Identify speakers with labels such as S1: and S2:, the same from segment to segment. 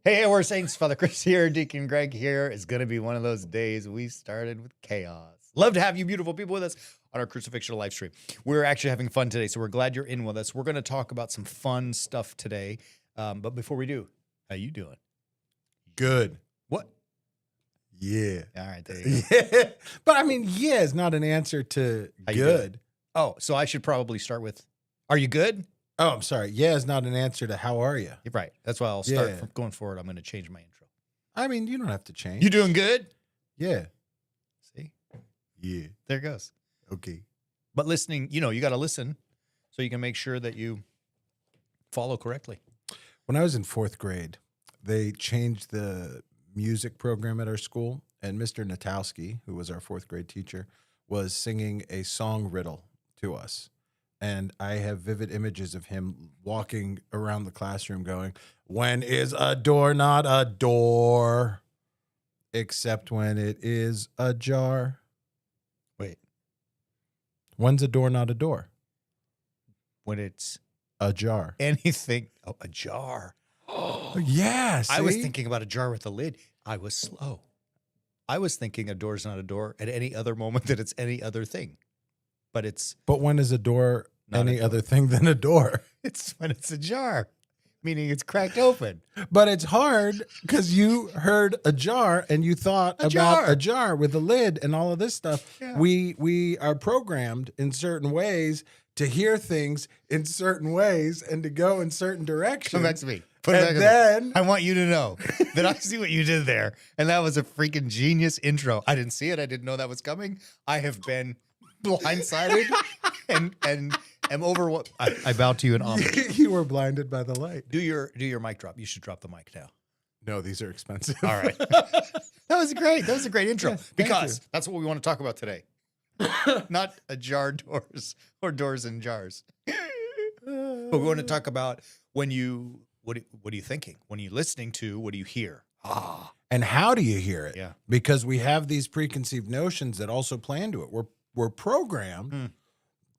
S1: Hey, we're Saints. Father Chris here, Deacon Greg here. It's going to be one of those days we started with chaos. Love to have you beautiful people with us on our Crucifixion live stream. We're actually having fun today, so we're glad you're in with us. We're going to talk about some fun stuff today. But before we do, how you doing?
S2: Good.
S1: What?
S2: Yeah.
S1: All right, there you go.
S2: Yeah. But I mean, yeah is not an answer to
S1: How you
S2: good.
S1: Oh, so I should probably start with, are you good?
S2: Oh, I'm sorry. Yeah is not an answer to how are you?
S1: You're right. That's why I'll start
S2: Yeah.
S1: from going forward. I'm going to change my intro.
S2: I mean, you don't have to change.
S1: You doing good?
S2: Yeah.
S1: See,
S2: Yeah.
S1: there it goes.
S2: Okay.
S1: But listening, you got to listen so you can make sure that you follow correctly.
S2: When I was in fourth grade, they changed the music program at our school, and Mr. Natowski, who was our fourth grade teacher, was singing a song riddle to us. And I have vivid images of him walking around the classroom going, "When is a door not a door, except when it is ajar?
S1: Wait,
S2: When's a door not a door?
S1: when it's
S2: Ajar."
S1: anything, a jar.
S2: Yeah,
S1: I was
S2: see?
S1: thinking about a jar with a lid. I was slow. I was thinking a door's not a door at any other moment that it's any other thing. But it's
S2: But when is a door
S1: Not a
S2: any
S1: door.
S2: other thing than a door?
S1: when it's a jar, meaning it's cracked open.
S2: But it's hard because you heard a jar and you thought
S1: A
S2: about
S1: jar.
S2: a jar with a lid and all of this stuff.
S1: Yeah.
S2: We are programmed in certain ways to hear things in certain ways and to go in certain directions.
S1: Come back to me. Put it back
S2: And
S1: to me.
S2: then
S1: I want you to know that I see what you did there. And that was a freaking genius intro. I didn't see it. I didn't know that was coming. I have been blindsided and am over. I bow to you in homage.
S2: you were blinded by the light.
S1: Do your mic drop. You should drop the mic now.
S2: No, these are expensive.
S1: All right. That was great. That was a great intro
S2: Yeah, thank
S1: because
S2: you.
S1: that's what we want to talk about today. Not ajar doors or doors in jars. But we want to talk about what are you thinking? When you're listening to, what do you hear?
S2: And how do you hear it?
S1: Yeah.
S2: Because we have these preconceived notions that also play into it. We're programmed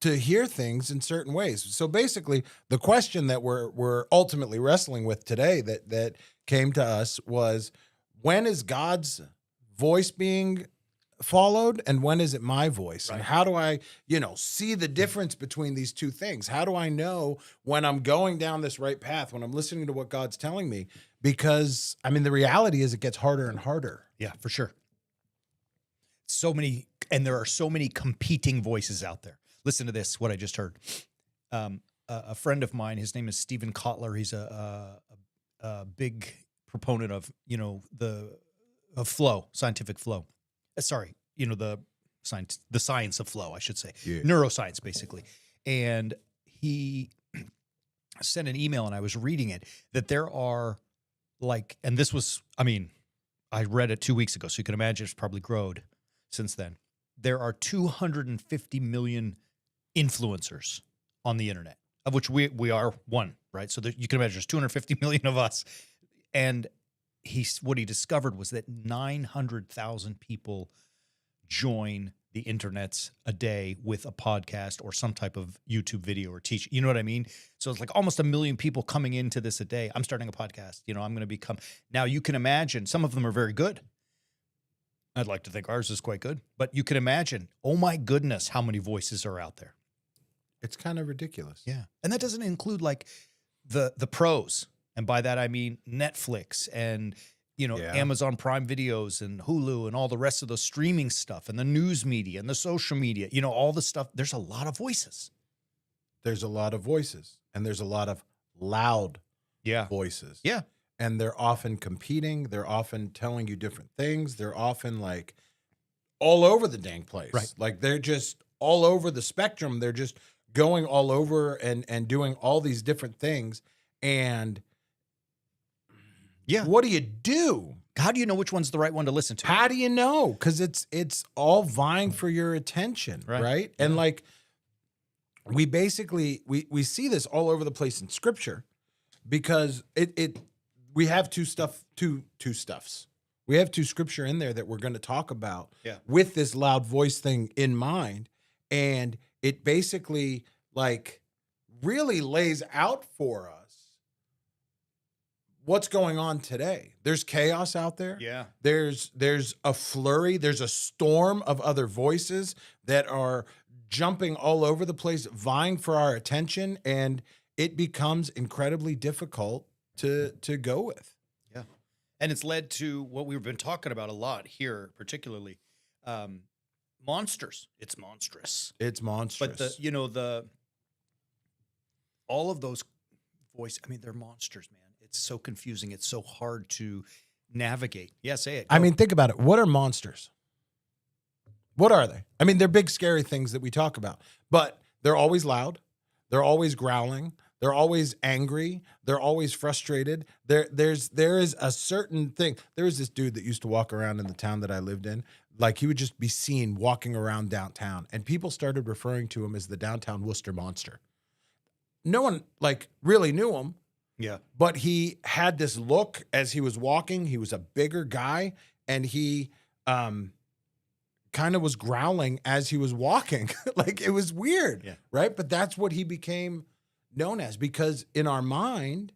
S2: to hear things in certain ways. So basically, the question that we're ultimately wrestling with today that came to us was, when is God's voice being followed and when is it my voice?
S1: Right.
S2: And how do I, see the difference between these two things? How do I know when I'm going down this right path, when I'm listening to what God's telling me? Because I mean, the reality is it gets harder and harder.
S1: Yeah, for sure. There are so many competing voices out there. Listen to this, what I just heard. A friend of mine, his name is Stephen Kotler. He's a big proponent of, of flow, scientific flow. The science of flow, I should say.
S2: Yeah.
S1: Neuroscience, basically. And he sent an email, and I was reading it, that there are and this was, I read it 2 weeks ago, so you can imagine it's probably grown since then. There are 250 million influencers on the internet, of which we are one, right? So you can imagine there's 250 million of us. And what he discovered was that 900,000 people join the internets a day with a podcast or some type of YouTube video or teach. You know what I mean? So it's like almost 1 million people coming into this a day. I'm starting a podcast. I'm going to become. Now you can imagine some of them are very good. I'd like to think ours is quite good, but you can imagine, oh my goodness, how many voices are out there.
S2: It's kind of ridiculous.
S1: Yeah. And that doesn't include the pros. And by that, I mean Netflix and,
S2: Yeah.
S1: Amazon Prime Videos and Hulu and all the rest of the streaming stuff and the news media and the social media, all the stuff. There's a lot of voices.
S2: There's a lot of voices and there's a lot of loud
S1: Yeah.
S2: voices.
S1: Yeah.
S2: And they're often competing. They're often telling you different things. They're often all over the dang place.
S1: Right.
S2: Like they're just all over the spectrum. They're just going all over and doing all these different things. And
S1: Yeah.
S2: what do you do?
S1: How do you know which one's the right one to listen to?
S2: How do you know? Because it's all vying for your attention,
S1: Right.
S2: right? And we basically we see this all over the place in Scripture, because we have two stuffs. We have two scripture in there that we're going to talk about with this loud voice thing in mind, and it basically really lays out for us what's going on today. There's chaos out there.
S1: Yeah.
S2: There's a flurry, there's a storm of other voices that are jumping all over the place, vying for our attention, and it becomes incredibly difficult to go with.
S1: Yeah. And it's led to what we've been talking about a lot here, particularly monsters. It's monstrous.
S2: It's monstrous.
S1: But all of those voices, I mean, they're monsters, man. It's so confusing. It's so hard to navigate. Yeah, say it.
S2: I
S1: Go.
S2: mean, think about it. What are monsters? What are they? I mean, they're big, scary things that we talk about, but they're always loud. They're always growling. They're always angry. They're always frustrated. There is a certain thing. There was this dude that used to walk around in the town that I lived in. Like, he would just be seen walking around downtown, and people started referring to him as the downtown Worcester Monster. No one really knew him.
S1: Yeah.
S2: But he had this look as he was walking. He was a bigger guy, and he kind of was growling as he was walking. Like, it was weird,
S1: Yeah.
S2: right? But that's what he became known as, because in our mind,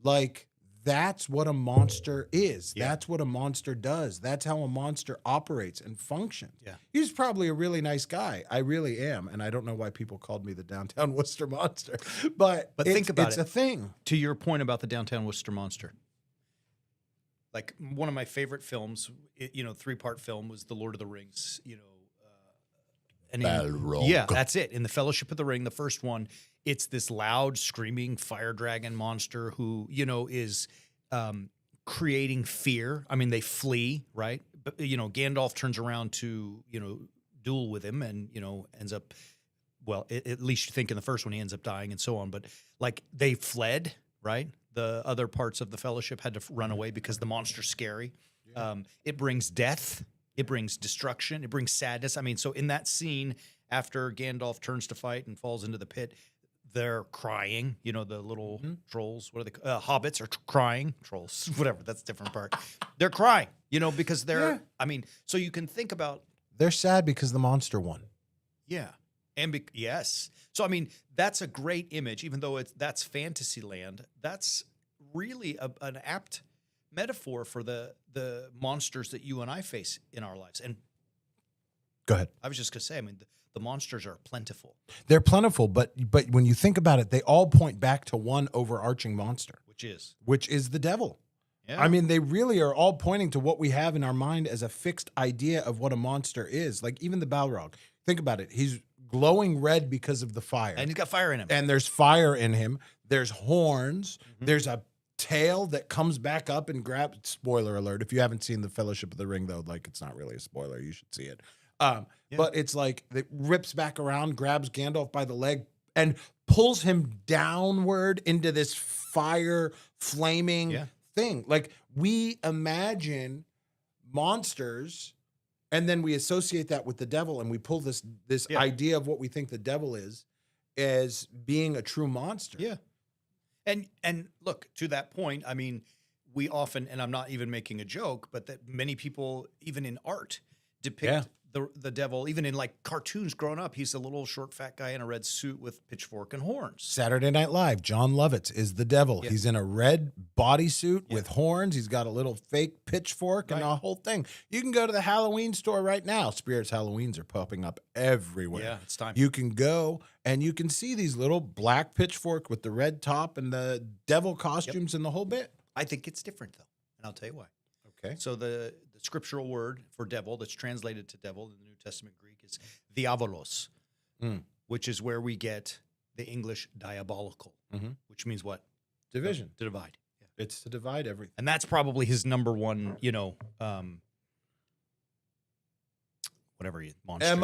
S2: like, that's what a monster is.
S1: Yeah.
S2: That's what a monster does. That's how a monster operates and functions.
S1: Yeah.
S2: He's probably a really nice guy. I really am. And I don't know why people called me the downtown Worcester Monster. But
S1: think about
S2: it's
S1: it.
S2: a thing.
S1: To your point about the downtown Worcester Monster, like one of my favorite films, 3-part film was The Lord of the Rings.
S2: Balrog.
S1: Yeah, that's it. In the Fellowship of the Ring, the first one, it's this loud, screaming fire dragon monster who is creating fear. I mean, they flee, right? But Gandalf turns around to duel with him, and ends up. Well, at least you think in the first one he ends up dying and so on. But like, they fled, right? The other parts of the Fellowship had to run away because the monster's scary. Yeah. It brings death. It brings destruction. It brings sadness. I mean, so in that scene, after Gandalf turns to fight and falls into the pit, they're crying. The little trolls, what are they? Hobbits are crying. Trolls, whatever. That's a different part. They're crying, because they're. Yeah. I mean, so you can think about.
S2: They're sad because the monster won.
S1: Yeah. And yes. So, I mean, that's a great image, even though that's fantasy land. That's really an apt metaphor for the monsters that you and I face in our lives. And
S2: go ahead.
S1: I was just going to say, I mean, the monsters are plentiful.
S2: They're plentiful, but when you think about it, they all point back to one overarching monster. Which is the devil. Yeah. I mean, they really are all pointing to what we have in our mind as a fixed idea of what a monster is. Like, even the Balrog. Think about it. He's glowing red because of the fire.
S1: And he's got fire in him.
S2: And there's fire in him. There's horns. Mm-hmm. There's a tail that comes back up and grabs. Spoiler alert. If you haven't seen The Fellowship of the Ring, though, like, it's not really a spoiler. You should see it. But it's like it rips back around, grabs Gandalf by the leg, and pulls him downward into this fire flaming thing. Like, we imagine monsters, and then we associate that with the devil, and we pull this idea of what we think the devil is as being a true monster.
S1: Yeah. And look, to that point, I mean, we often, and I'm not even making a joke, but that many people, even in art, depict the devil, even in like cartoons growing up. He's a little short, fat guy in a red suit with pitchfork and horns.
S2: Saturday Night Live, John Lovitz is the devil. Yeah. He's in a red bodysuit with horns. He's got a little fake pitchfork and a whole thing. You can go to the Halloween store right now. Spirits Halloweens are popping up everywhere.
S1: Yeah, it's time.
S2: You can go and you can see these little black pitchfork with the red top and the devil costumes and the whole bit.
S1: I think it's different, though, and I'll tell you why.
S2: Okay.
S1: So the scriptural word for devil that's translated to devil in the New Testament Greek is diabolos, which is where we get the English diabolical, which means what?
S2: Division.
S1: To divide. Yeah.
S2: It's to divide everything.
S1: And that's probably his number one, whatever monster.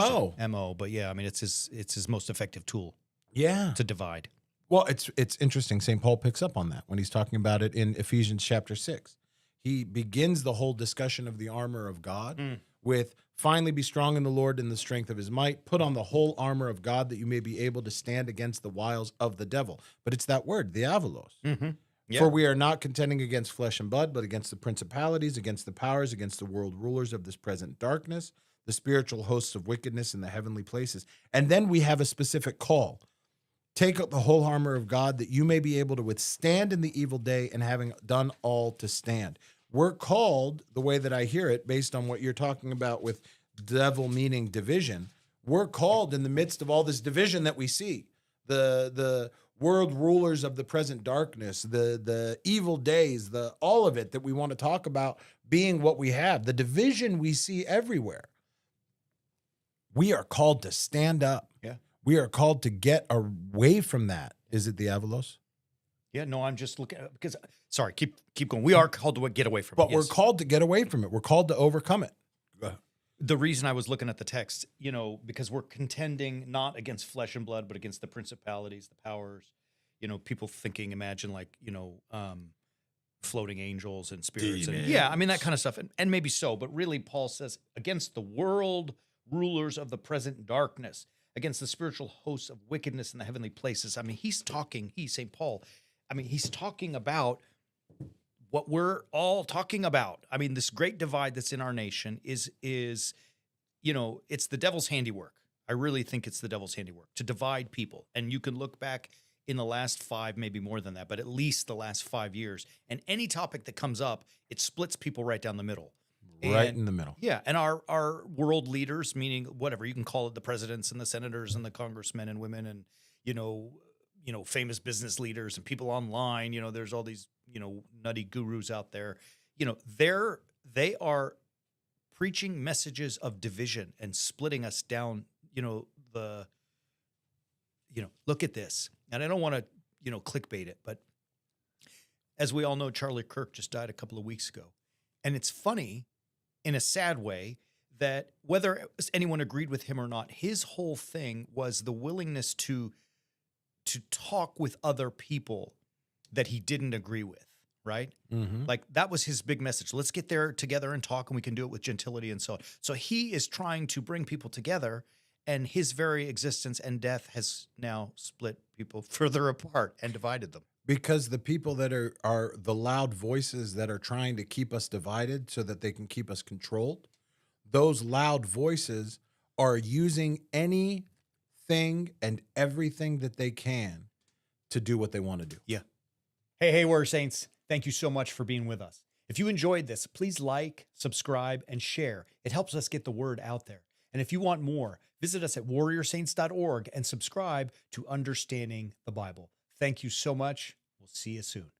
S1: MO. But yeah, I mean, it's his most effective tool.
S2: Yeah.
S1: To divide.
S2: Well, it's interesting. St. Paul picks up on that when he's talking about it in Ephesians chapter 6. He begins the whole discussion of the armor of God with, finally be strong in the Lord in the strength of his might. Put on the whole armor of God that you may be able to stand against the wiles of the devil. But it's that word, diabolos. Mm-hmm. Yeah. For we are not contending against flesh and blood, but against the principalities, against the powers, against the world rulers of this present darkness, the spiritual hosts of wickedness in the heavenly places. And then we have a specific call. Take up the whole armor of God that you may be able to withstand in the evil day, and having done all to stand. We're called, the way that I hear it, based on what you're talking about with devil meaning division, we're called in the midst of all this division that we see, the world rulers of the present darkness, the evil days, all of it that we want to talk about being what we have, the division we see everywhere. We are called to stand up.
S1: Yeah.
S2: We are called to get away from that. Is it the Avalos?
S1: Yeah, no, I'm just looking because sorry, keep going. We are called to get away from it.
S2: But we're
S1: yes.
S2: called to get away from it. We're called to overcome it.
S1: The reason I was looking at the text, because we're contending not against flesh and blood, but against the principalities, the powers, people thinking, imagine like, floating angels and spirits. And, yeah, I mean, that kind of stuff. And maybe so, but really Paul says against the world rulers of the present darkness, against the spiritual hosts of wickedness in the heavenly places. I mean, St. Paul, he's talking about what we're all talking about. I mean, this great divide that's in our nation is it's the devil's handiwork. I really think it's the devil's handiwork to divide people. And you can look back in the last 5, maybe more than that, but at least the last 5 years. And any topic that comes up, it splits people right down the middle.
S2: Right in the middle.
S1: Yeah. And our world leaders, meaning whatever, you can call it the presidents and the senators and the congressmen and women and, famous business leaders and people online, there's all these, nutty gurus out there, they are preaching messages of division and splitting us down, look at this. And I don't want to, clickbait it, but as we all know, Charlie Kirk just died a couple of weeks ago. And it's funny in a sad way that whether anyone agreed with him or not, his whole thing was the willingness to talk with other people that he didn't agree with, right?
S2: Mm-hmm.
S1: Like that was his big message. Let's get there together and talk, and we can do it with gentility and so on. So he is trying to bring people together, and his very existence and death has now split people further apart and divided them.
S2: Because the people that are the loud voices that are trying to keep us divided so that they can keep us controlled, those loud voices are using anything and everything that they can to do what they want to do.
S1: Yeah. Hey, Warrior Saints. Thank you so much for being with us. If you enjoyed this, please like, subscribe, and share. It helps us get the word out there. And if you want more, visit us at warriorsaints.org and subscribe to Understanding the Bible. Thank you so much. We'll see you soon.